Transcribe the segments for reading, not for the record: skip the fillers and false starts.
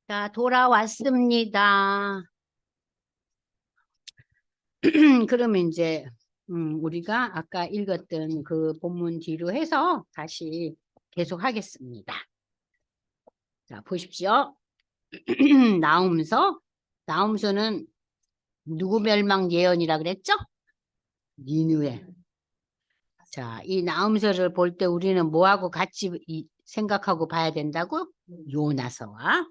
자, 돌아왔습니다. 그러면 이제 우리가 아까 읽었던 그 본문 뒤로 해서 다시 계속 하겠습니다. 자, 보십시오. 나훔서. 나훔서는 누구 멸망 예언이라 그랬죠? 니느웨. 자, 이 나훔서를 볼 때 우리는 뭐하고 같이 생각하고 봐야 된다고? 요나서와.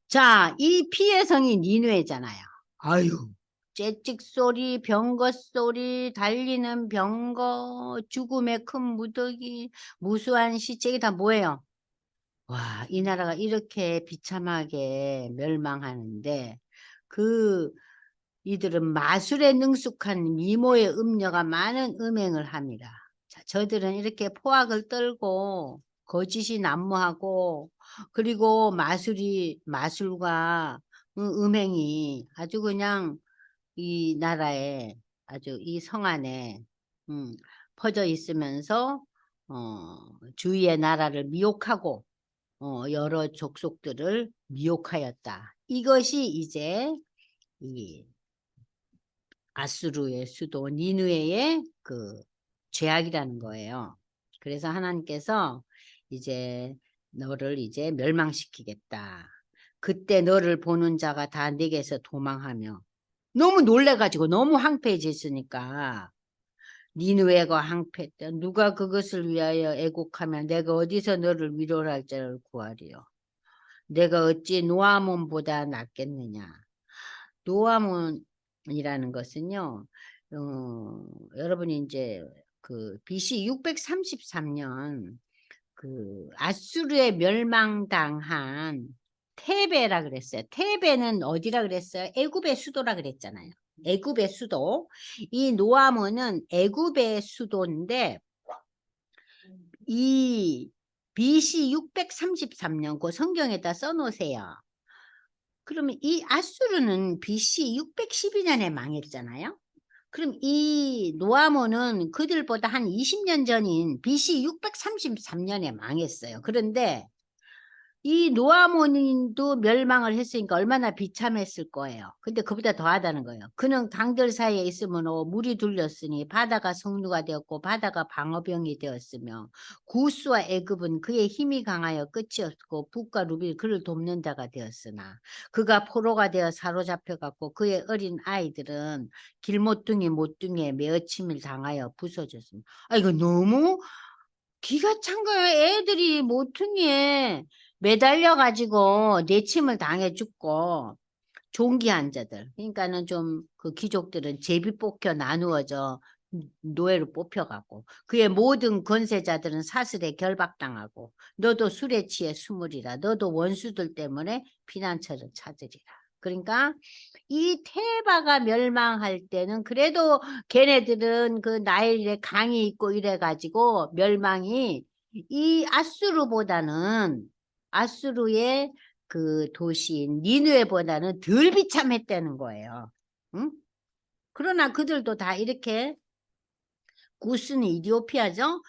자, 이 피의 성이 니느웨잖아요. 아유, 째찍 소리, 병거 소리, 달리는 병거, 죽음의 큰 무더기, 무수한 시체, 이게 다 뭐예요? 와, 이 나라가 이렇게 비참하게 멸망하는데, 이들은 마술에 능숙한 미모의 음녀가 많은 음행을 합니다. 자, 저들은 이렇게 포악을 떨고, 거짓이 난무하고, 그리고 마술과 음행이 아주 그냥 이 나라에 아주 이 성 안에 음, 퍼져 있으면서 주위의 나라를 미혹하고 여러 족속들을 미혹하였다. 이것이 이제 이 아수르의 수도 니느웨의 그 죄악이라는 거예요. 그래서 하나님께서 이제 너를 이제 멸망시키겠다. 그때 너를 보는 자가 다 내게서 도망하며 너무 놀래가지고 너무 황폐해졌으니까 니느웨가 황폐했다. 누가 그것을 위하여 애곡하면 내가 어디서 너를 위로할 자를 구하리요. 내가 어찌 노아몬보다 낫겠느냐. 노아몬이라는 것은요. 여러분이 이제 그 BC 633년 그 아수르에 멸망당한 테베라 그랬어요. 테베는 어디라 그랬어요? 애굽의 수도라 그랬잖아요. 애굽의 수도. 이 노아몬은 애굽의 수도인데 이 BC 633년 그 성경에다 써놓으세요. 그러면 이 아수르는 BC 612년에 망했잖아요. 그럼 이 노아몬은 그들보다 한 20년 전인 BC 633년에 망했어요. 그런데 이 노아몬도 멸망을 했으니까 얼마나 비참했을 거예요. 근데 그보다 더하다는 거예요. 그는 강들 사이에 있으면 물이 둘렸으니 바다가 성루가 되었고 바다가 방어병이 되었으며 구스와 애굽은 그의 힘이 강하여 끝이 없고 북과 루비 그를 돕는 자가 되었으나 그가 포로가 되어 사로잡혀갔고 그의 어린 아이들은 길모퉁이에 메어침을 당하여 부서졌습니다. 아, 이거 너무 기가 찬 거예요. 애들이 모퉁이에 매달려 가지고 내침을 당해 죽고 종기한 자들, 그러니까는 좀 그 귀족들은 제비 뽑혀 나누어져 노예로 뽑혀가고 그의 모든 권세자들은 사슬에 결박당하고 너도 술에 취해 숨으리라. 너도 원수들 때문에 피난처를 찾으리라. 그러니까 이 테바가 멸망할 때는 그래도 걔네들은 그 나일에 강이 있고 이래 가지고 멸망이 이 아수르의 그 도시인 니느웨보다는 덜 비참했다는 거예요. 응? 그러나 그들도 다 이렇게 구스는 이디오피아죠.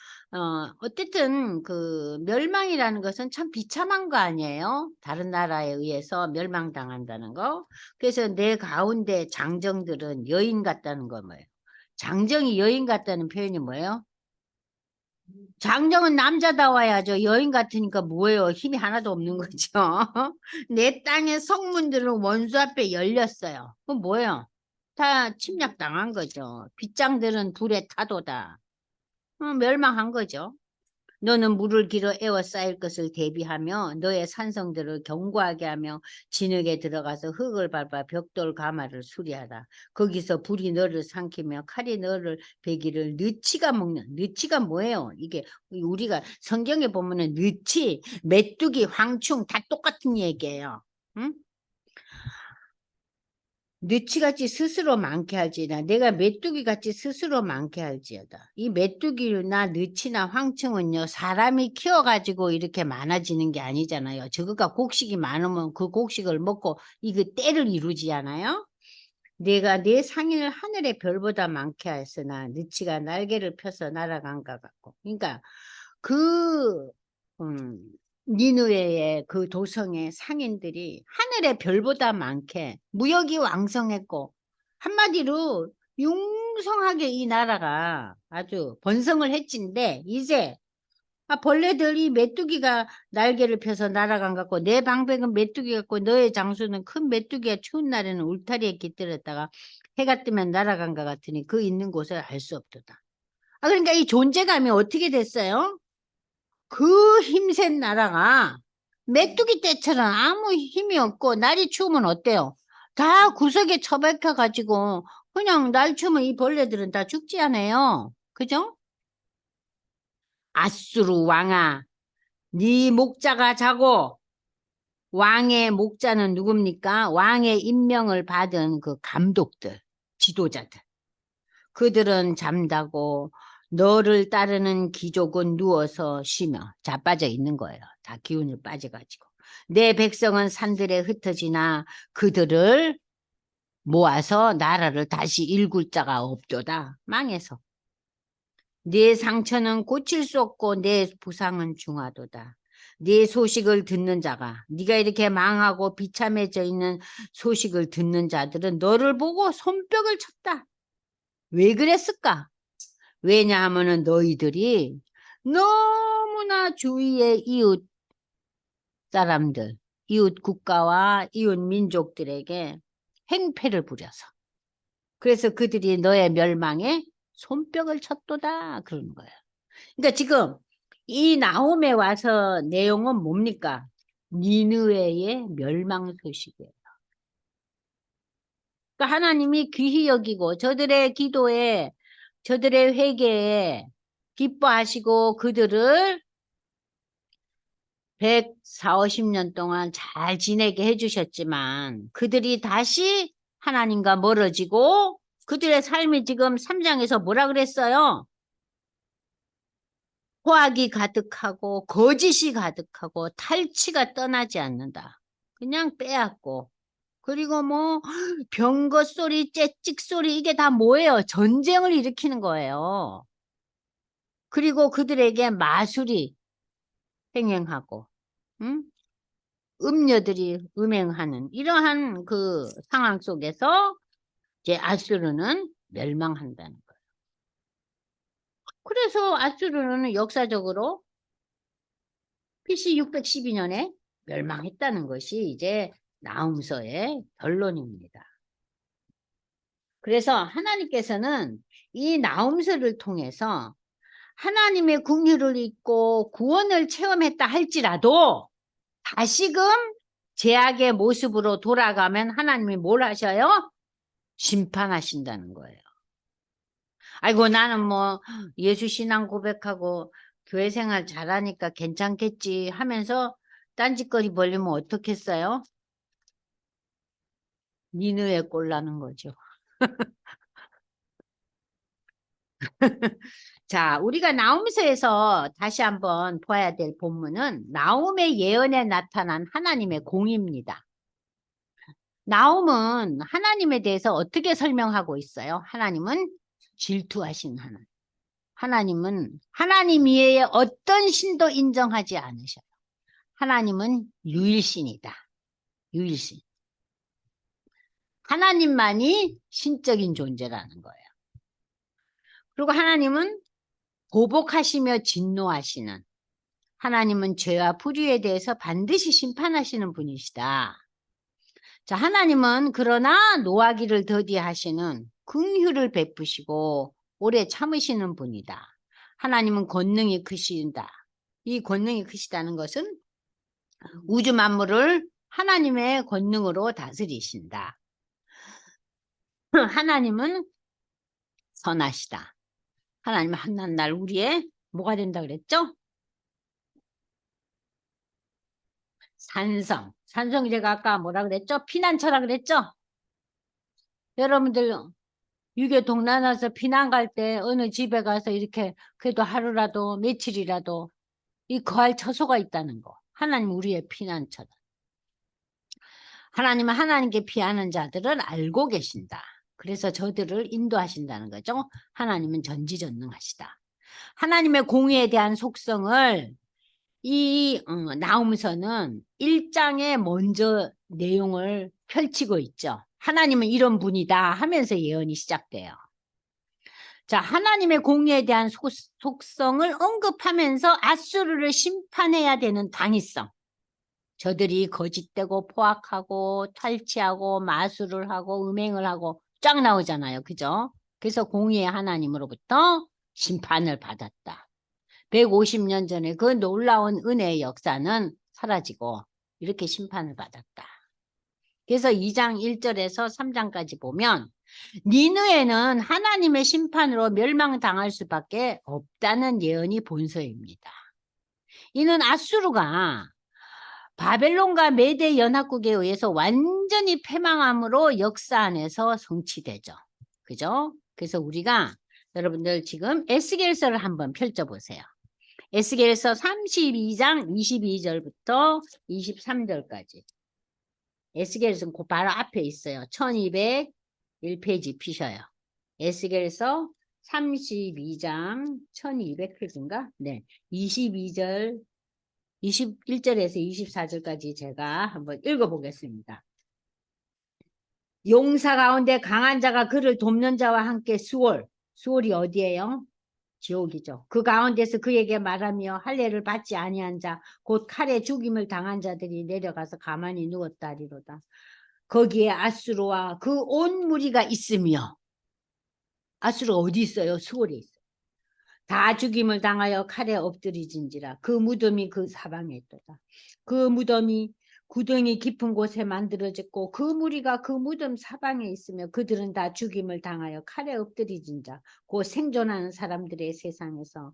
어쨌든 그 멸망이라는 것은 참 비참한 거 아니에요? 다른 나라에 의해서 멸망당한다는 거. 그래서 내 가운데 장정들은 여인 같다는 거 뭐예요? 장정이 여인 같다는 표현이 뭐예요? 장정은 남자다워야죠. 여인 같으니까 뭐예요? 힘이 하나도 없는 거죠. 내 땅의 성문들은 원수 앞에 열렸어요. 그건 뭐예요? 다 침략당한 거죠. 빗장들은 불에 타도다. 멸망한 거죠. 너는 물을 길어 에워싸일 것을 대비하며 너의 산성들을 견고하게 하며 진흙에 들어가서 흙을 밟아 벽돌 가마를 수리하라. 거기서 불이 너를 삼키며 칼이 너를 베기를 느치가 먹는. 느치가 뭐예요? 이게 우리가 성경에 보면은 느치, 메뚜기, 황충 다 똑같은 얘기예요. 응? 너치같이 스스로 많게 할지나 내가 메뚜기같이 스스로 많게 할지어다. 이 메뚜기나 너치나 황충은요 사람이 키워가지고 이렇게 많아지는 게 아니잖아요. 저거가 곡식이 많으면 그 곡식을 먹고 이거 때를 이루지 않아요? 내가 내 상인을 하늘의 별보다 많게 하였으나 너치가 날개를 펴서 날아간 것 같고. 그러니까 그 음, 니느웨의 그 도성의 상인들이 하늘의 별보다 많게 무역이 왕성했고 한마디로 융성하게 이 나라가 아주 번성을 했진데 이제 벌레들이 메뚜기가 날개를 펴서 날아간 것 같고 내 방백은 메뚜기 같고 너의 장수는 큰 메뚜기가 추운 날에는 울타리에 깃들었다가 해가 뜨면 날아간 것 같으니 그 있는 곳을 알 수 없도다. 그러니까 이 존재감이 어떻게 됐어요? 그 힘센 나라가 메뚜기 떼처럼 아무 힘이 없고 날이 추우면 어때요? 다 구석에 처박혀 가지고 그냥 날 추우면 이 벌레들은 다 죽지 않아요. 그죠? 아수르 왕아, 네 목자가 자고 왕의 목자는 누굽니까? 왕의 임명을 받은 그 감독들, 지도자들. 그들은 잠자고 너를 따르는 귀족은 누워서 쉬며 자빠져 있는 거예요. 다 기운을 빠져가지고. 내 백성은 산들에 흩어지나 그들을 모아서 나라를 다시 일굴 자가 없도다. 망해서. 네 상처는 고칠 수 없고 내 부상은 중하도다. 네 소식을 듣는 자가 네가 이렇게 망하고 비참해져 있는 소식을 듣는 자들은 너를 보고 손뼉을 쳤다. 왜 그랬을까? 왜냐하면은 너희들이 너무나 주위의 이웃 사람들, 이웃 국가와 이웃 민족들에게 행패를 부려서 그래서 그들이 너의 멸망에 손뼉을 쳤도다 그러는 거예요. 그러니까 지금 이 나홈에 와서 내용은 뭡니까? 니느웨의 멸망 소식이에요. 그러니까 하나님이 귀히 여기고 저들의 기도에 저들의 회개에 기뻐하시고 그들을 140, 50년 동안 잘 지내게 해주셨지만 그들이 다시 하나님과 멀어지고 그들의 삶이 지금 3장에서 뭐라 그랬어요? 포악이 가득하고 거짓이 가득하고 탈취가 떠나지 않는다. 그냥 빼앗고 그리고 뭐 병거 소리, 째찍 소리 이게 다 뭐예요? 전쟁을 일으키는 거예요. 그리고 그들에게 마술이 행행하고 응? 음녀들이 음행하는 이러한 그 상황 속에서 이제 아수르는 멸망한다는 거예요. 그래서 아수르는 역사적으로 BC 612년에 멸망했다는 것이 이제 나훔서의 결론입니다. 그래서 하나님께서는 이 나훔서를 통해서 하나님의 긍휼을 잊고 구원을 체험했다 할지라도 다시금 죄악의 모습으로 돌아가면 하나님이 뭘 하셔요? 심판하신다는 거예요. 아이고 나는 뭐 예수 신앙 고백하고 교회 생활 잘하니까 괜찮겠지 하면서 딴짓거리 벌리면 어떻겠어요? 니느에 꼴나는 거죠. 자, 우리가 나홈서에서 다시 한번 봐야 될 본문은 나홈의 예언에 나타난 하나님의 공의입니다. 나홈은 하나님에 대해서 어떻게 설명하고 있어요? 하나님은 질투하신 하나님. 하나님은 하나님 이외에 어떤 신도 인정하지 않으셔요. 하나님은 유일신이다. 유일신. 하나님만이 신적인 존재라는 거예요. 그리고 하나님은 보복하시며 진노하시는 하나님은 죄와 불의에 대해서 반드시 심판하시는 분이시다. 자, 하나님은 그러나 노하기를 더디하시는 긍휼을 베푸시고 오래 참으시는 분이다. 하나님은 권능이 크신다. 이 권능이 크시다는 것은 우주 만물을 하나님의 권능으로 다스리신다. 하나님은 선하시다. 하나님은 한날 우리의 뭐가 된다 그랬죠? 산성. 산성이 제가 아까 뭐라 그랬죠? 피난처라 그랬죠? 여러분들 유교 동남아서 피난 갈 때 어느 집에 가서 이렇게 그래도 하루라도 며칠이라도 이 거할 처소가 있다는 거. 하나님 우리의 피난처다. 하나님은 하나님께 피하는 자들을 알고 계신다. 그래서 저들을 인도하신다는 거죠. 하나님은 전지전능하시다. 하나님의 공의에 대한 속성을 이 나움서는 1장에 먼저 내용을 펼치고 있죠. 하나님은 이런 분이다 하면서 예언이 시작돼요. 자, 하나님의 공의에 대한 속성을 언급하면서 아수르를 심판해야 되는 당위성. 저들이 거짓되고 포악하고 탈취하고 마술을 하고 음행을 하고 쫙 나오잖아요. 그죠? 그래서 공의의 하나님으로부터 심판을 받았다. 150년 전에 그 놀라운 은혜의 역사는 사라지고 이렇게 심판을 받았다. 그래서 2장 1절에서 3장까지 보면 니느웨는 하나님의 심판으로 멸망당할 수밖에 없다는 예언이 본서입니다. 이는 아수르가 바벨론과 메대 연합국에 의해서 완전히 패망함으로 역사 안에서 성취되죠. 그죠? 그래서 우리가 여러분들 지금 에스겔서를 한번 펼쳐보세요. 에스겔서 32장 22절부터 23절까지. 에스겔서는 그 바로 앞에 있어요. 1201페이지 피셔요. 에스겔서 32장 1200페이지인가? 네. 22절 21절에서 24절까지 제가 한번 읽어보겠습니다. 용사 가운데 강한 자가 그를 돕는 자와 함께 수월이 어디예요? 지옥이죠. 그 가운데서 그에게 말하며 할례를 받지 아니한 자, 곧 칼에 죽임을 당한 자들이 내려가서 가만히 누웠다리로다. 거기에 아수르와 그 온 무리가 있으며, 아수르가 어디 있어요? 수월에 있어요. 다 죽임을 당하여 칼에 엎드리진지라 그 무덤이 그 사방에 있도다. 그 무덤이 구덩이 깊은 곳에 만들어졌고 그 무리가 그 무덤 사방에 있으며 그들은 다 죽임을 당하여 칼에 엎드리진 자, 그 생존하는 사람들의 세상에서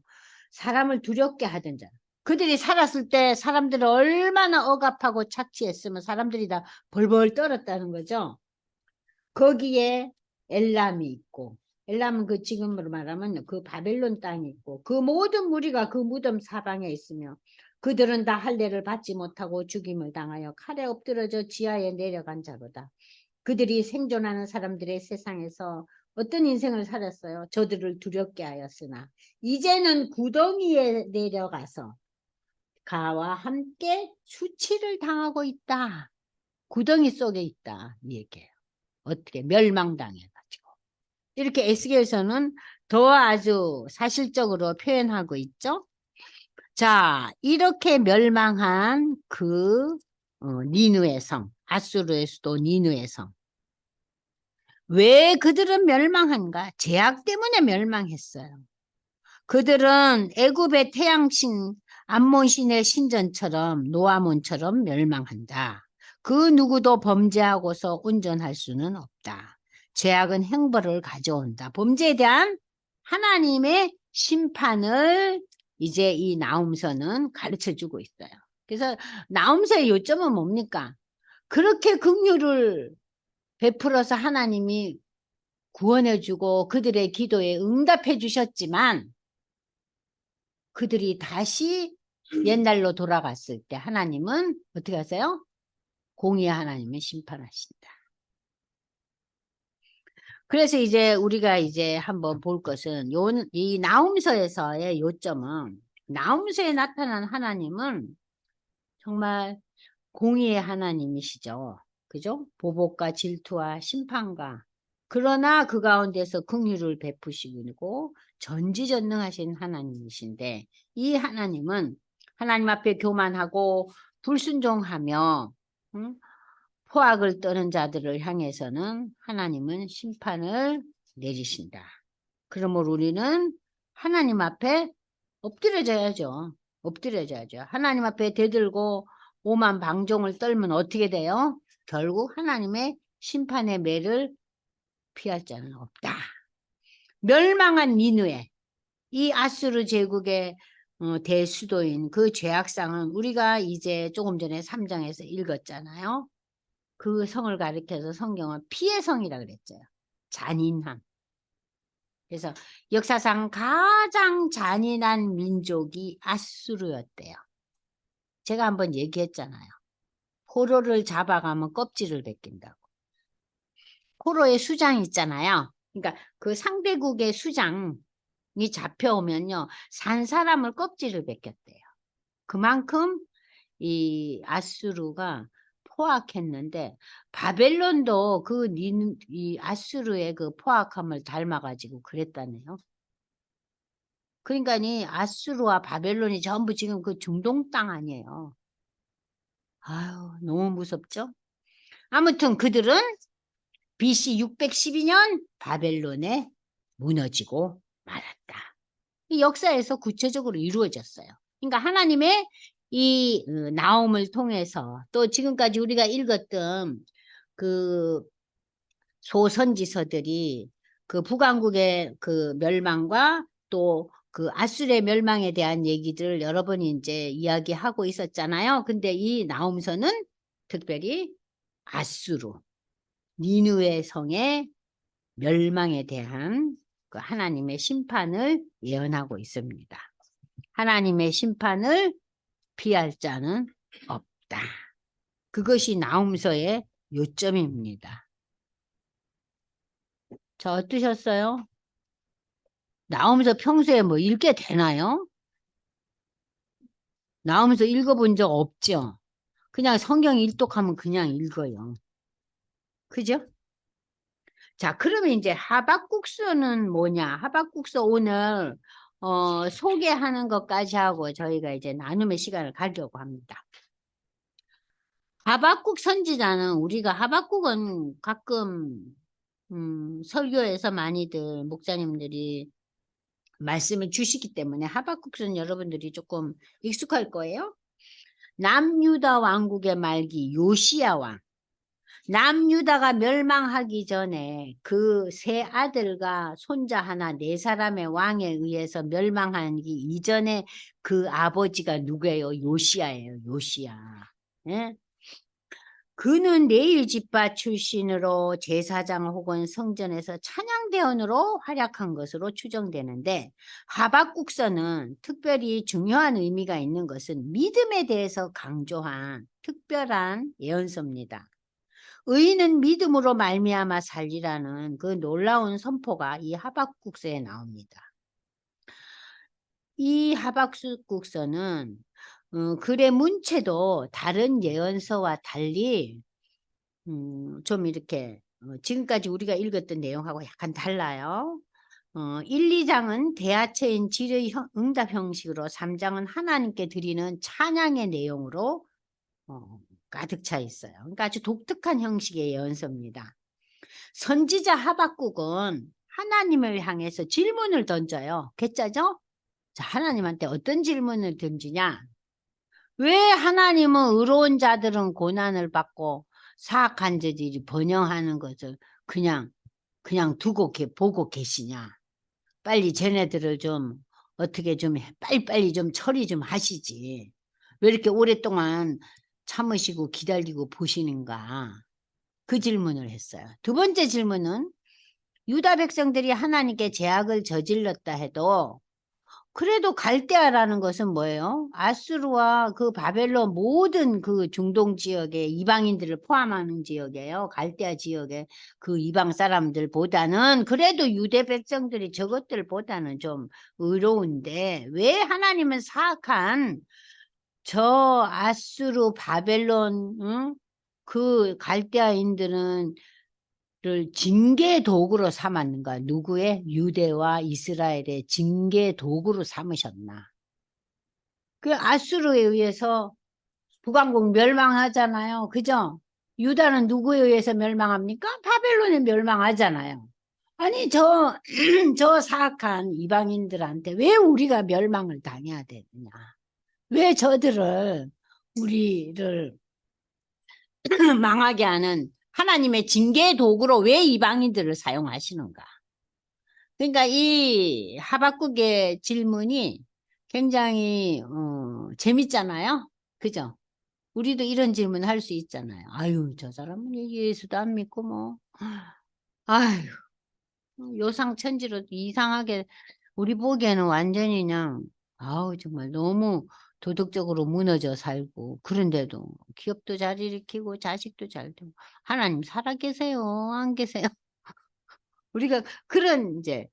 사람을 두렵게 하던 자. 그들이 살았을 때 사람들을 얼마나 억압하고 착취했으면 사람들이 다 벌벌 떨었다는 거죠. 거기에 엘람이 있고, 엘람은 그 지금으로 말하면 그 바벨론 땅이 있고 그 모든 무리가 그 무덤 사방에 있으며 그들은 다 할례를 받지 못하고 죽임을 당하여 칼에 엎드러져 지하에 내려간 자로다. 그들이 생존하는 사람들의 세상에서 어떤 인생을 살았어요? 저들을 두렵게 하였으나 이제는 구덩이에 내려가서 가와 함께 수치를 당하고 있다. 구덩이 속에 있다. 이 얘기예요. 어떻게 멸망당해가지고. 이렇게 에스겔서는 더 아주 사실적으로 표현하고 있죠. 자, 이렇게 멸망한 그 니누의 성, 아수르의 수도 니누의 성. 왜 그들은 멸망한가? 제약 때문에 멸망했어요. 그들은 애굽의 태양신 암몬신의 신전처럼 노아몬처럼 멸망한다. 그 누구도 범죄하고서 온전할 수는 없다. 죄악은 형벌을 가져온다. 범죄에 대한 하나님의 심판을 이제 이 나움서는 가르쳐주고 있어요. 그래서 나움서의 요점은 뭡니까? 그렇게 긍휼을 베풀어서 하나님이 구원해주고 그들의 기도에 응답해 주셨지만 그들이 다시 옛날로 돌아갔을 때 하나님은 어떻게 하세요? 공의의 하나님은 심판하신다. 그래서 이제 우리가 이제 한번 볼 것은 이 나움서에서의 요점은 나움서에 나타난 하나님은 정말 공의의 하나님이시죠. 그죠? 보복과 질투와 심판과 그러나 그 가운데서 긍휼을 베푸시고 전지전능하신 하나님이신데 이 하나님은 하나님 앞에 교만하고 불순종하며 포악을 떠는 자들을 향해서는 하나님은 심판을 내리신다. 그러므로 우리는 하나님 앞에 엎드려져야죠. 엎드려져야죠. 하나님 앞에 대들고 오만 방종을 떨면 어떻게 돼요? 결국 하나님의 심판의 매를 피할 자는 없다. 멸망한 니느웨, 이 아수르 제국의 대수도인 그 죄악상은 우리가 이제 조금 전에 3장에서 읽었잖아요. 그 성을 가리켜서 성경은 피의 성이라 그랬죠. 잔인함. 그래서 역사상 가장 잔인한 민족이 아수르였대요. 제가 한번 얘기했잖아요. 포로를 잡아가면 껍질을 벗긴다고. 포로의 수장이 있잖아요. 그러니까 그 상대국의 수장이 잡혀오면요. 산 사람을 껍질을 벗겼대요. 그만큼 이 아수르가 포악했는데 바벨론도 이 아수르의 그 포악함을 닮아가지고 그랬다네요. 그러니까 이 아수르와 바벨론이 전부 지금 그 중동 땅 아니에요. 아유, 너무 무섭죠? 아무튼 그들은 BC 612년 바벨론에 무너지고 말았다. 이 역사에서 구체적으로 이루어졌어요. 그러니까 하나님의 이 나옴을 통해서 또 지금까지 우리가 읽었던 그 소선지서들이 그 북왕국의 그 멸망과 또 그 아수르의 멸망에 대한 얘기들을 여러 번 이제 이야기하고 있었잖아요. 근데 이 나홈서는 특별히 아수르, 니느웨 성의 멸망에 대한 그 하나님의 심판을 예언하고 있습니다. 하나님의 심판을 피할 자는 없다. 그것이 나홈서의 요점입니다. 자, 어떠셨어요? 나오면서 평소에 뭐 읽게 되나요? 나오면서 읽어본 적 없죠? 그냥 성경 일독하면 그냥 읽어요. 그죠? 자, 그러면 이제 하박국서는 뭐냐? 하박국서 오늘 소개하는 것까지 하고 저희가 이제 나눔의 시간을 가려고 합니다. 하박국 선지자는 우리가 하박국은 가끔 설교에서 많이들 목사님들이 말씀을 주시기 때문에 하박국서는 여러분들이 조금 익숙할 거예요. 남유다 왕국의 말기 요시야 왕. 남유다가 멸망하기 전에 그 세 아들과 손자 하나 네 사람의 왕에 의해서 멸망하기 이전에 그 아버지가 누구예요? 요시야예요. 요시야. 예? 그는 레위 지파 출신으로 제사장 혹은 성전에서 찬양대원으로 활약한 것으로 추정되는데 하박국서는 특별히 중요한 의미가 있는 것은 믿음에 대해서 강조한 특별한 예언서입니다. 의인은 믿음으로 말미암아 살리라는 그 놀라운 선포가 이 하박국서에 나옵니다. 이 하박국서는 글의 문체도 다른 예언서와 달리 좀 이렇게 지금까지 우리가 읽었던 내용하고 약간 달라요. 1, 2장은 대하처인 질의 응답 형식으로 3장은 하나님께 드리는 찬양의 내용으로 가득 차 있어요. 그러니까 아주 독특한 형식의 예언서입니다. 선지자 하박국은 하나님을 향해서 질문을 던져요. 개짜죠? 자, 하나님한테 어떤 질문을 던지냐? 왜 하나님은 의로운 자들은 고난을 받고 사악한 자들이 번영하는 것을 그냥 두고 보고 계시냐? 빨리 쟤네들을 좀 어떻게 좀 빨리빨리 좀 처리 좀 하시지. 왜 이렇게 오랫동안 참으시고 기다리고 보시는가? 그 질문을 했어요. 두 번째 질문은 유다 백성들이 하나님께 죄악을 저질렀다 해도 그래도 갈대아라는 것은 뭐예요? 아수르와 그 바벨론 모든 그 중동 지역의 이방인들을 포함하는 지역이에요. 갈대아 지역의 그 이방 사람들보다는 그래도 유대 백성들이 저것들보다는 좀 의로운데 왜 하나님은 사악한 저 아수르 바벨론 그 갈대아인들은 를 징계 도구로 삼았는가? 누구의? 유대와 이스라엘의 징계 도구로 삼으셨나? 그 아수르에 의해서 북왕국 멸망하잖아요. 그죠? 유다는 누구에 의해서 멸망합니까? 바벨론에 멸망하잖아요. 아니 저 사악한 이방인들한테 왜 우리가 멸망을 당해야 되느냐? 왜 저들을 우리를 망하게 하는 하나님의 징계 도구로 왜 이방인들을 사용하시는가? 그러니까 이 하박국의 질문이 굉장히 재밌잖아요. 그죠? 우리도 이런 질문 할 수 있잖아요. 아유, 저 사람은 예수도 안 믿고 뭐. 아유, 요상천지로 이상하게 우리 보기에는 완전히 그냥 아우 정말 너무 도덕적으로 무너져 살고 그런데도 기업도 잘 일으키고 자식도 잘 되고 하나님 살아계세요? 안 계세요? 우리가 그런 이제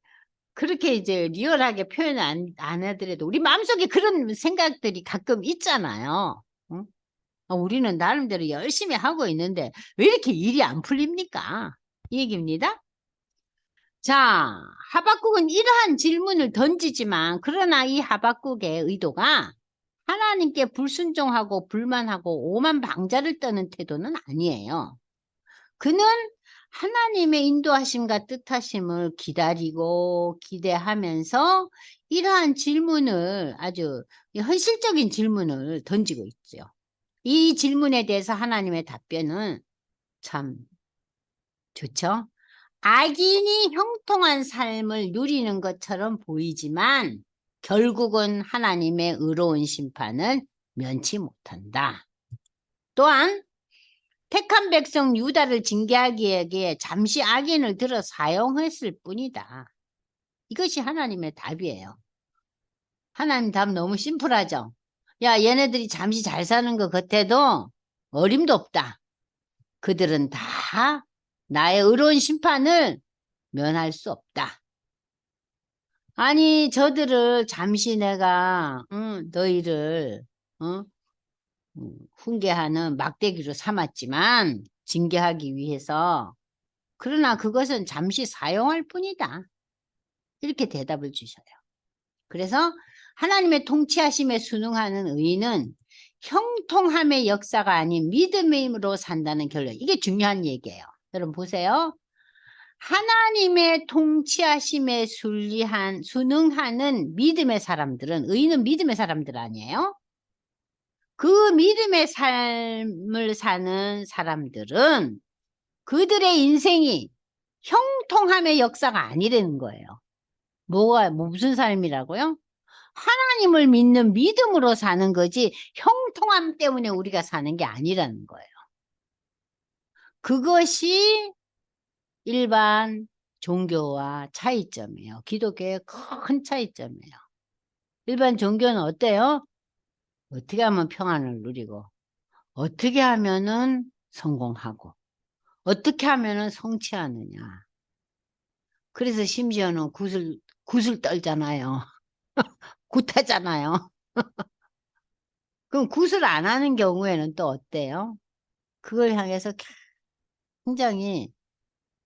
그렇게 이제 리얼하게 표현 안 하더라도 우리 마음속에 그런 생각들이 가끔 있잖아요. 응? 우리는 나름대로 열심히 하고 있는데 왜 이렇게 일이 안 풀립니까? 이 얘기입니다. 자, 하박국은 이러한 질문을 던지지만 그러나 이 하박국의 의도가 하나님께 불순종하고 불만하고 오만방자를 떠는 태도는 아니에요. 그는 하나님의 인도하심과 뜻하심을 기다리고 기대하면서 이러한 질문을 아주 현실적인 질문을 던지고 있죠. 이 질문에 대해서 하나님의 답변은 참 좋죠. 악인이 형통한 삶을 누리는 것처럼 보이지만 결국은 하나님의 의로운 심판을 면치 못한다. 또한 택한 백성 유다를 징계하기 위해 잠시 악인을 들어 사용했을 뿐이다. 이것이 하나님의 답이에요. 하나님 답 너무 심플하죠. 야, 얘네들이 잠시 잘 사는 것 같아도 어림도 없다. 그들은 다 나의 의로운 심판을 면할 수 없다. 아니, 저들을 잠시 내가 너희를 훈계하는 막대기로 삼았지만 징계하기 위해서, 그러나 그것은 잠시 사용할 뿐이다. 이렇게 대답을 주셔요. 그래서 하나님의 통치하심에 순응하는 의인은 형통함의 역사가 아닌 믿음의 힘으로 산다는 결론. 이게 중요한 얘기예요. 여러분 보세요. 하나님의 통치하심에 순응하는 믿음의 사람들은, 의인은 믿음의 사람들 아니에요? 그 믿음의 삶을 사는 사람들은 그들의 인생이 형통함의 역사가 아니라는 거예요. 무슨 삶이라고요? 하나님을 믿는 믿음으로 사는 거지 형통함 때문에 우리가 사는 게 아니라는 거예요. 그것이 일반 종교와 차이점이에요. 기독교의 큰 차이점이에요. 일반 종교는 어때요? 어떻게 하면 평안을 누리고, 어떻게 하면은 성공하고, 어떻게 하면은 성취하느냐. 그래서 심지어는 굿을 떨잖아요. 굿하잖아요. 그럼 굿을 안 하는 경우에는 또 어때요? 그걸 향해서 굉장히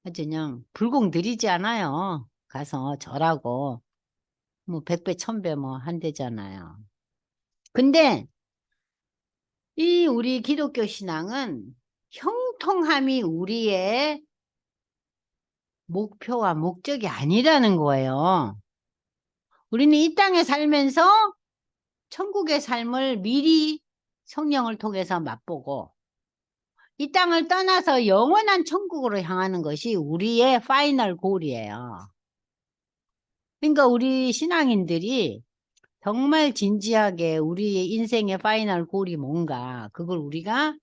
아주 그냥 불공들이지 않아요. 가서 절하고 뭐 100배 1000배 뭐 한대잖아요. 근데 이 우리 기독교 신앙은 형통함이 우리의 목표와 목적이 아니라는 거예요. 우리는 이 땅에 살면서 천국의 삶을 미리 성령을 통해서 맛보고 이 땅을 떠나서 영원한 천국으로 향하는 것이 우리의 파이널 골이에요. 그러니까 우리 신앙인들이 정말 진지하게 우리의 인생의 파이널 골이 뭔가 그걸 우리가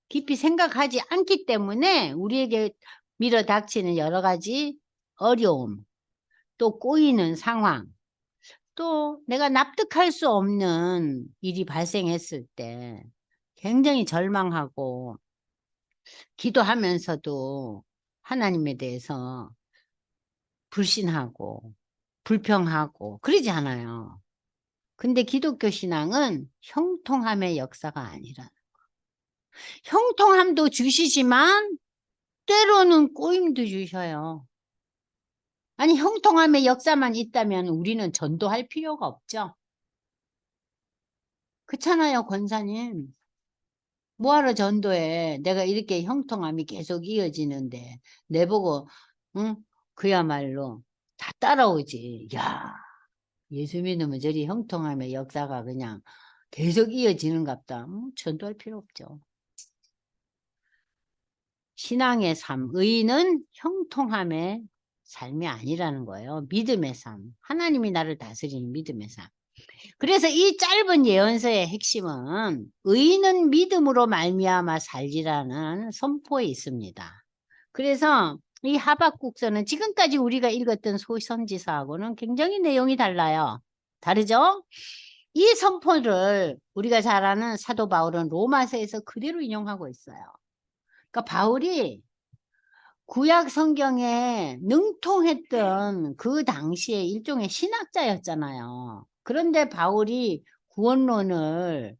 깊이 생각하지 않기 때문에 우리에게 밀어닥치는 여러 가지 어려움, 또 꼬이는 상황, 또 내가 납득할 수 없는 일이 발생했을 때 굉장히 절망하고 기도하면서도 하나님에 대해서 불신하고 불평하고 그러지 않아요. 근데 기독교 신앙은 형통함의 역사가 아니라, 형통함도 주시지만 때로는 꼬임도 주셔요. 아니, 형통함의 역사만 있다면 우리는 전도할 필요가 없죠. 그렇잖아요, 권사님. 뭐하러 전도해? 내가 이렇게 형통함이 계속 이어지는데 내보고 응? 그야말로 다 따라오지. 야, 예수 믿으면 저리 형통함의 역사가 그냥 계속 이어지는갑다. 전도할 필요 없죠. 신앙의 삶, 의인은 형통함의 삶이 아니라는 거예요. 믿음의 삶. 하나님이 나를 다스리는 믿음의 삶. 그래서 이 짧은 예언서의 핵심은 의인은 믿음으로 말미암아 살리라는 선포에 있습니다. 그래서 이 하박국서는 지금까지 우리가 읽었던 소선지서하고는 굉장히 내용이 달라요. 다르죠? 이 선포를 우리가 잘 아는 사도 바울은 로마서에서 그대로 인용하고 있어요. 그러니까 바울이 구약 성경에 능통했던 그 당시에 일종의 신학자였잖아요. 그런데 바울이 구원론을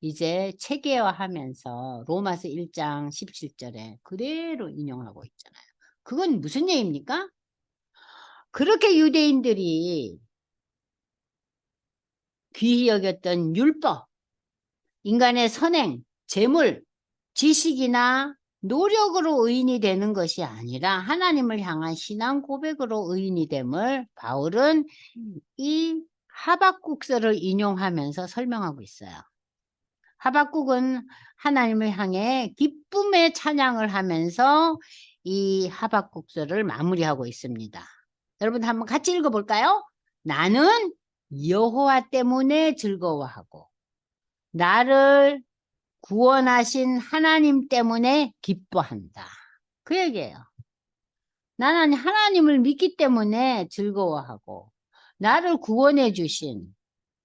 이제 체계화하면서 로마서 1장 17절에 그대로 인용하고 있잖아요. 그건 무슨 얘기입니까? 그렇게 유대인들이 귀히 여겼던 율법, 인간의 선행, 재물, 지식이나 노력으로 의인이 되는 것이 아니라 하나님을 향한 신앙 고백으로 의인이 됨을 바울은 이 하박국서를 인용하면서 설명하고 있어요. 하박국은 하나님을 향해 기쁨의 찬양을 하면서 이 하박국서를 마무리하고 있습니다. 여러분 한번 같이 읽어볼까요? 나는 여호와 때문에 즐거워하고 나를 구원하신 하나님 때문에 기뻐한다. 그 얘기예요. 나는 하나님을 믿기 때문에 즐거워하고 나를 구원해 주신,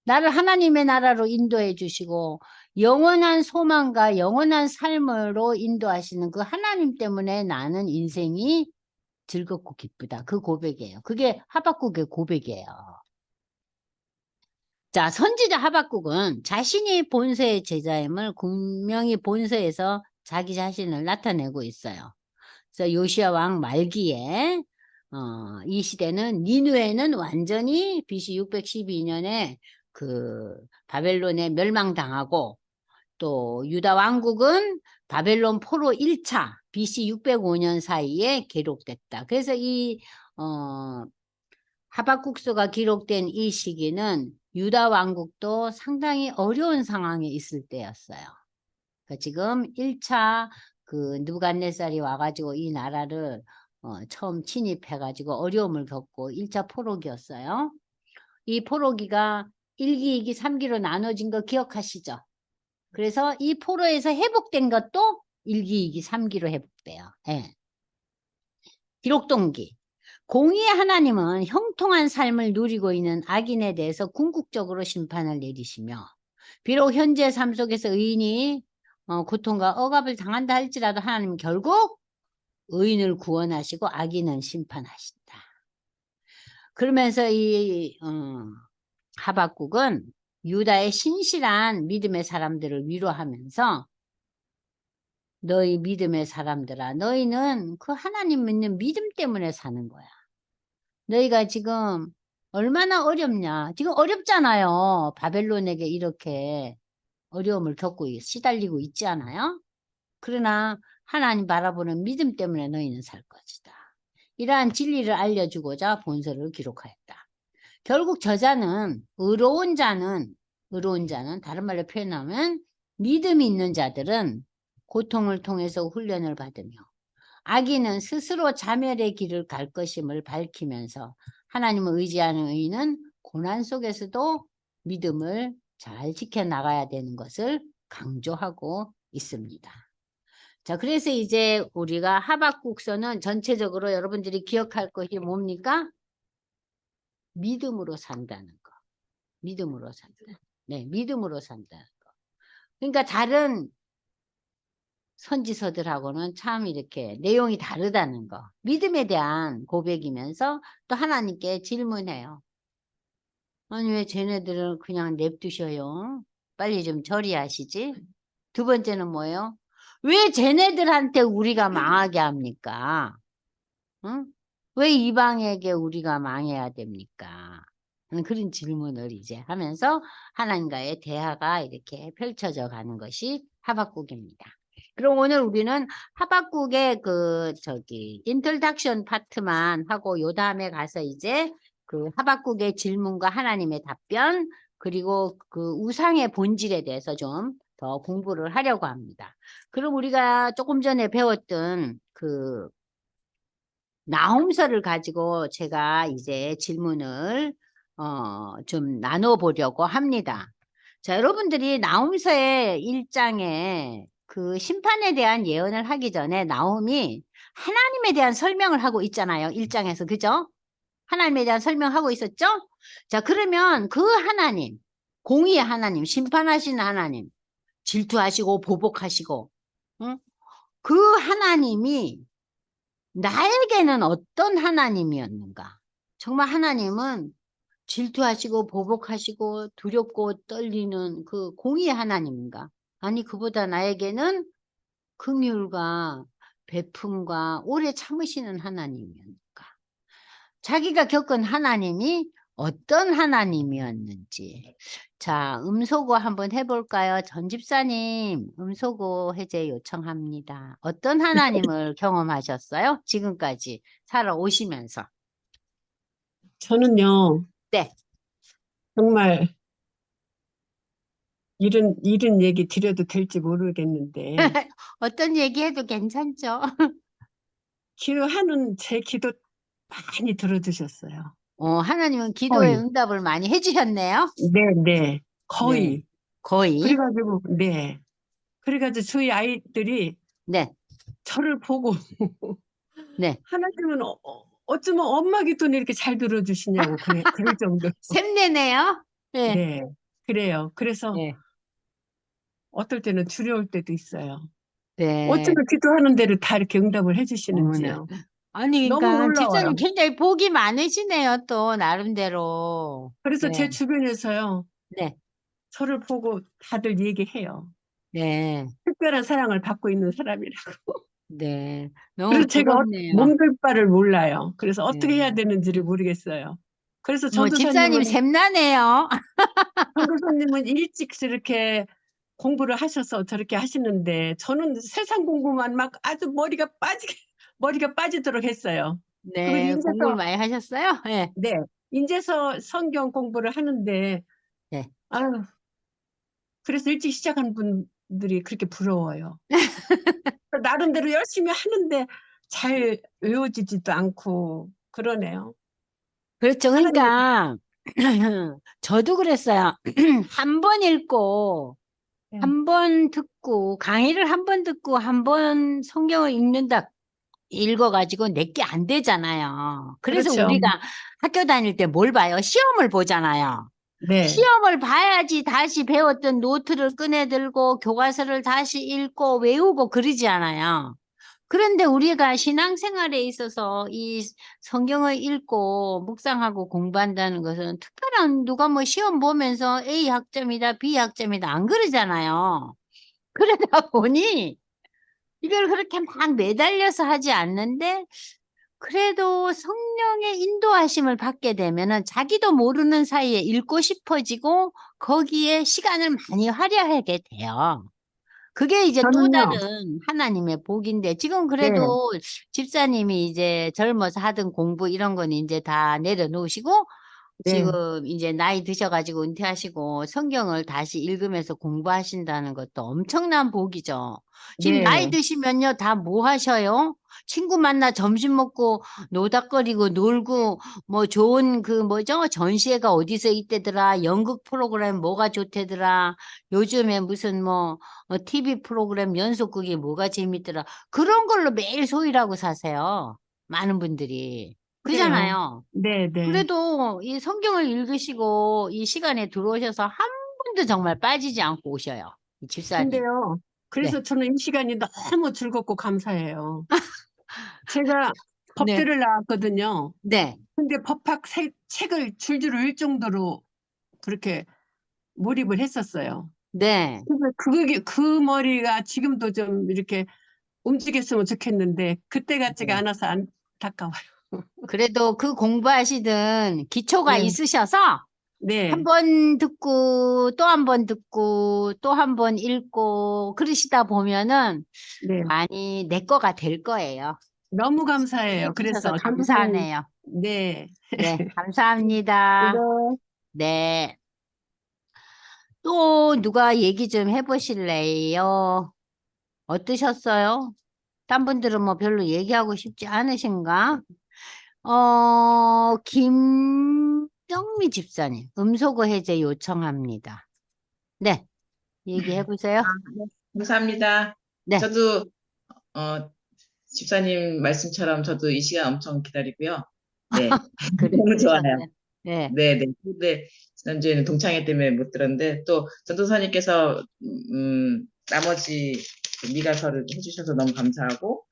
나를 하나님의 나라로 인도해 주시고 영원한 소망과 영원한 삶으로 인도하시는 그 하나님 때문에 나는 인생이 즐겁고 기쁘다. 그 고백이에요. 그게 하박국의 고백이에요. 자, 선지자 하박국은 자신이 본서의 제자임을 분명히 본서에서 자기 자신을 나타내고 있어요. 그래서 요시야 왕 말기에 이 시대는 니느웨는 완전히 BC 612년에 그 바벨론에 멸망당하고 또 유다 왕국은 바벨론 포로 1차 BC 605년 사이에 기록됐다. 그래서 이 하박국서가 기록된 이 시기는 유다 왕국도 상당히 어려운 상황에 있을 때였어요. 그러니까 지금 1차 그 느부갓네살이 와가지고 이 나라를 처음 침입해가지고 어려움을 겪고 1차 포로기였어요. 이 포로기가 1기, 2기, 3기로 나눠진 거 기억하시죠? 그래서 이 포로에서 회복된 것도 1기, 2기, 3기로 회복돼요. 예. 기록 동기. 공의의 하나님은 형통한 삶을 누리고 있는 악인에 대해서 궁극적으로 심판을 내리시며 비록 현재 삶 속에서 의인이 고통과 억압을 당한다 할지라도 하나님은 결국 의인을 구원하시고 악인은 심판하신다. 그러면서 이 하박국은 유다의 신실한 믿음의 사람들을 위로하면서 너희 믿음의 사람들아, 너희는 그 하나님 믿는 믿음 때문에 사는 거야. 너희가 지금 얼마나 어렵냐. 지금 어렵잖아요. 바벨론에게 이렇게 어려움을 겪고 시달리고 있지 않아요? 그러나 하나님 바라보는 믿음 때문에 너희는 살 것이다. 이러한 진리를 알려주고자 본서를 기록하였다. 결국 저자는 의로운 자는 다른 말로 표현하면 믿음이 있는 자들은 고통을 통해서 훈련을 받으며 악인은 스스로 자멸의 길을 갈 것임을 밝히면서 하나님을 의지하는 의인은 고난 속에서도 믿음을 잘 지켜나가야 되는 것을 강조하고 있습니다. 자, 그래서 이제 우리가 하박국서는 전체적으로 여러분들이 기억할 것이 뭡니까? 믿음으로 산다는 거. 믿음으로 산다. 네, 믿음으로 산다는 거. 그러니까 다른 선지서들하고는 참 이렇게 내용이 다르다는 거. 믿음에 대한 고백이면서 또 하나님께 질문해요. 아니 왜 쟤네들은 그냥 냅두셔요? 빨리 좀 처리하시지. 두 번째는 뭐예요? 왜 쟤네들한테 우리가 망하게 합니까? 응? 왜 이방에게 우리가 망해야 됩니까? 그런 질문을 이제 하면서 하나님과의 대화가 이렇게 펼쳐져 가는 것이 하박국입니다. 그럼 오늘 우리는 하박국의 인트로덕션 파트만 하고 요 다음에 가서 이제 그 하박국의 질문과 하나님의 답변 그리고 그 우상의 본질에 대해서 좀 더 공부를 하려고 합니다. 그럼 우리가 조금 전에 배웠던 그 나홈서를 가지고 제가 이제 질문을 좀 나눠보려고 합니다. 자, 여러분들이 나홈서의 1장에 그 심판에 대한 예언을 하기 전에 나홈이 하나님에 대한 설명을 하고 있잖아요. 1장에서. 그죠? 하나님에 대한 설명하고 있었죠? 자, 그러면 그 하나님, 공의의 하나님, 심판하시는 하나님, 질투하시고 보복하시고, 응? 그 하나님이 나에게는 어떤 하나님이었는가? 정말 하나님은 질투하시고 보복하시고 두렵고 떨리는 그 공의의 하나님인가? 아니, 그보다 나에게는 긍휼과 베품과 오래 참으시는 하나님이었는가? 자기가 겪은 하나님이 어떤 하나님이었는지. 자, 음소거 한번 해볼까요? 전 집사님, 음소거 해제 요청합니다. 어떤 하나님을 경험하셨어요? 지금까지 살아오시면서. 저는요, 네. 정말 이런 얘기 드려도 될지 모르겠는데, 어떤 얘기해도 괜찮죠? 기도하는 제 기도 많이 들어주셨어요. 하나님은 기도의 거의. 응답을 많이 해주셨네요. 네, 네. 네. 거의. 거의. 그래가지고, 네. 그래가지고 저희 아이들이 네. 저를 보고, 네. 하나님은 어쩌면 엄마 기도는 이렇게 잘 들어주시냐고, 그럴 정도. 샘내네요. 네. 네. 그래요. 그래서 네. 어떨 때는 두려울 때도 있어요. 네. 어쩌면 기도하는 대로 다 이렇게 응답을 어머나. 해주시는지요. 아니, 너무 그러니까 집사님 놀라워요. 굉장히 복이 많으시네요, 또 나름대로. 그래서 제 네. 주변에서요, 네. 저를 보고 다들 얘기해요. 네. 특별한 사랑을 받고 있는 사람이라고. 네. 너무 그래서 제가 부럽네요. 몸둘 바를 몰라요. 그래서 어떻게 해야 네. 되는지를 모르겠어요. 그래서 집사님 전도사님은, 샘나네요. 전도사님은 일찍 저렇게 공부를 하셔서 저렇게 하시는데, 저는 세상 공부만 막 아주 머리가 빠지도록 했어요. 그리고 네. 공부를 많이 하셨어요? 네. 네, 인제서 성경 공부를 하는데, 네. 아유, 그래서 일찍 시작한 분들이 그렇게 부러워요. 나름대로 열심히 하는데 잘 외워지지도 않고 그러네요. 그렇죠. 하나님, 그러니까 저도 그랬어요. 한 번 읽고 네, 한 번 듣고 강의를 한 번 듣고 한 번 성경을 읽는다 읽어가지고 내게 안 되잖아요. 그래서 그렇죠. 우리가 학교 다닐 때 뭘 봐요? 시험을 보잖아요. 네, 시험을 봐야지 다시 배웠던 노트를 꺼내 들고 교과서를 다시 읽고 외우고 그러지 않아요. 그런데 우리가 신앙생활에 있어서 이 성경을 읽고 묵상하고 공부한다는 것은 특별한 누가 뭐 시험 보면서 A 학점이다, B 학점이다 안 그러잖아요. 그러다 보니 이걸 그렇게 막 매달려서 하지 않는데 그래도 성령의 인도하심을 받게 되면은 자기도 모르는 사이에 읽고 싶어지고 거기에 시간을 많이 할애하게 돼요. 그게 이제 또 저는요, 다른 하나님의 복인데 지금 네, 그래도 집사님이 이제 젊어서 하던 공부 이런 거는 이제 다 내려놓으시고 네, 지금 이제 나이 드셔가지고 은퇴하시고 성경을 다시 읽으면서 공부하신다는 것도 엄청난 복이죠. 지금 나이 네, 드시면요, 다 뭐 하셔요? 친구 만나 점심 먹고 노닥거리고 놀고 뭐 좋은 그 뭐죠? 전시회가 어디서 있대더라. 연극 프로그램 뭐가 좋대더라. 요즘에 무슨 뭐 TV 프로그램 연속극이 뭐가 재밌더라. 그런 걸로 매일 소일하고 사세요. 많은 분들이. 그래요. 그잖아요. 네, 네. 그래도 이 성경을 읽으시고 이 시간에 들어오셔서 한 번도 정말 빠지지 않고 오셔요. 이 집사님. 근데요, 네. 그래서 저는 이 시간이 너무 즐겁고 감사해요. 제가 네. 법대를 나왔거든요. 네. 근데 책을 줄줄 읽을 정도로 그렇게 몰입을 했었어요. 네. 그래서 그 머리가 지금도 좀 이렇게 움직였으면 좋겠는데 그때 같지가 네. 않아서 안타까워요. 그래도 그 공부하시던 기초가 네, 있으셔서 한 네, 번 듣고 또 한 번 듣고 또 한 번 읽고 그러시다 보면은 네. 많이 내 거가 될 거예요. 너무 감사해요. 해주셔서 그래서 전도사님, 감사하네요. 네, 네. 감사합니다. 네. 네. 또 누가 얘기 좀 해보실래요? 어떠셨어요? 딴 분들은 뭐 별로 얘기하고 싶지 않으신가? 김정미 집사님, 음소거 해제 요청합니다. 네, 얘기해 보세요. 아, 네. 감사합니다. 네, 저도 어, 집사님 말씀처럼 저도 이 시간 엄청 기다리고요. 네, 너무 좋아요. 그러셨어요. 네, 네, 네. 근데 지난주에는 동창회 때문에 못 들었는데 또 전도사님께서 나머지 그 미가서를 해주셔서 너무 감사하고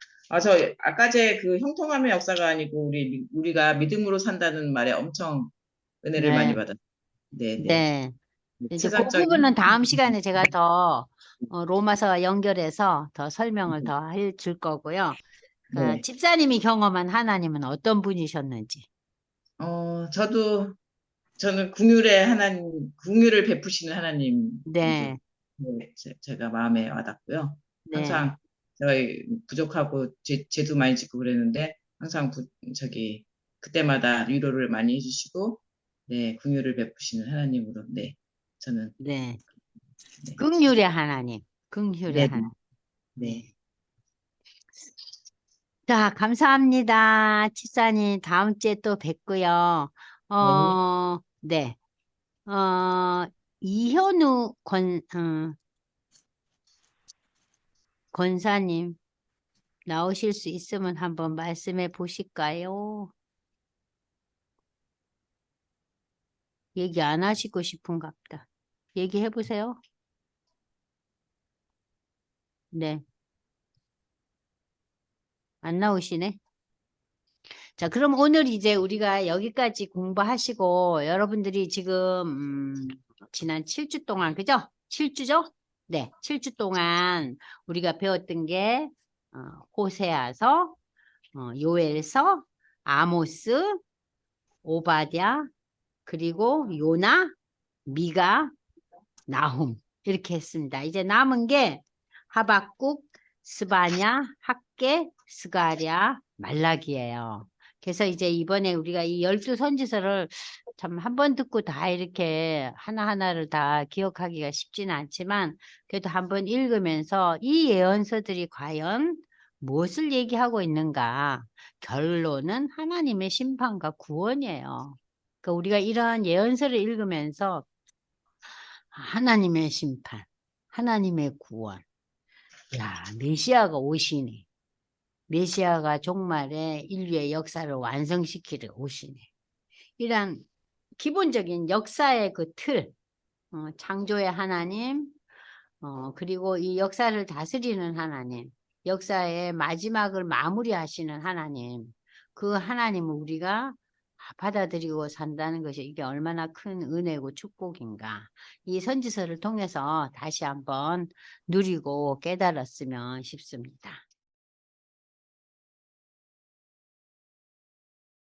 저 아까 제 그 형통함의 역사가 아니고 우리가 믿음으로 산다는 말에 엄청 은혜를 많이 네, 받았어요. 네, 네. 네. 이제 그 세상적인 부분은 다음 시간에 제가 더 로마서 연결해서 더 설명을 더 해줄 거고요. 네. 집사님이 경험한 하나님은 어떤 분이셨는지. 저는 긍휼을 베푸시는 하나님, 이제, 네, 네, 제가 마음에 와닿고요. 네, 항상 저희 부족하고 죄도 많이 짓고 그랬는데, 항상 그때마다 위로를 많이 해주시고, 네, 긍휼을 베푸시는 하나님으로, 네, 저는, 네. 네, 긍휼의 하나님, 긍휼의 네, 하나님. 네, 네. 자, 감사합니다. 집사님, 다음 주에 또 뵙고요. 네, 네. 이현우 권사님, 나오실 수 있으면 한번 말씀해 보실까요? 얘기 안 하시고 싶은갑다. 얘기해 보세요. 네. 안 나오시네. 자, 그럼 오늘 이제 우리가 여기까지 공부하시고 여러분들이 지금 지난 7주 동안 그죠? 7주죠? 네, 7주 동안 우리가 배웠던 게 호세아서, 요엘서, 아모스, 오바댜, 그리고 요나, 미가, 나훔 이렇게 했습니다. 이제 남은 게 하박국, 스바냐, 학개, 스가랴, 말라기예요. 그래서 이제 이번에 우리가 이 12선지서를 참 한 번 듣고 다 이렇게 하나하나를 다 기억하기가 쉽지는 않지만 그래도 한번 읽으면서 이 예언서들이 과연 무엇을 얘기하고 있는가? 결론은 하나님의 심판과 구원이에요. 그러니까 우리가 이러한 예언서를 읽으면서 하나님의 심판, 하나님의 구원. 야, 메시아가 오시네. 메시아가 종말에 인류의 역사를 완성시키러 오시네. 이런 기본적인 역사의 그 틀, 창조의 하나님, 그리고 이 역사를 다스리는 하나님, 역사의 마지막을 마무리하시는 하나님, 그 하나님을 우리가 받아들이고 산다는 것이 이게 얼마나 큰 은혜고 축복인가. 이 선지서를 통해서 다시 한번 누리고 깨달았으면 싶습니다.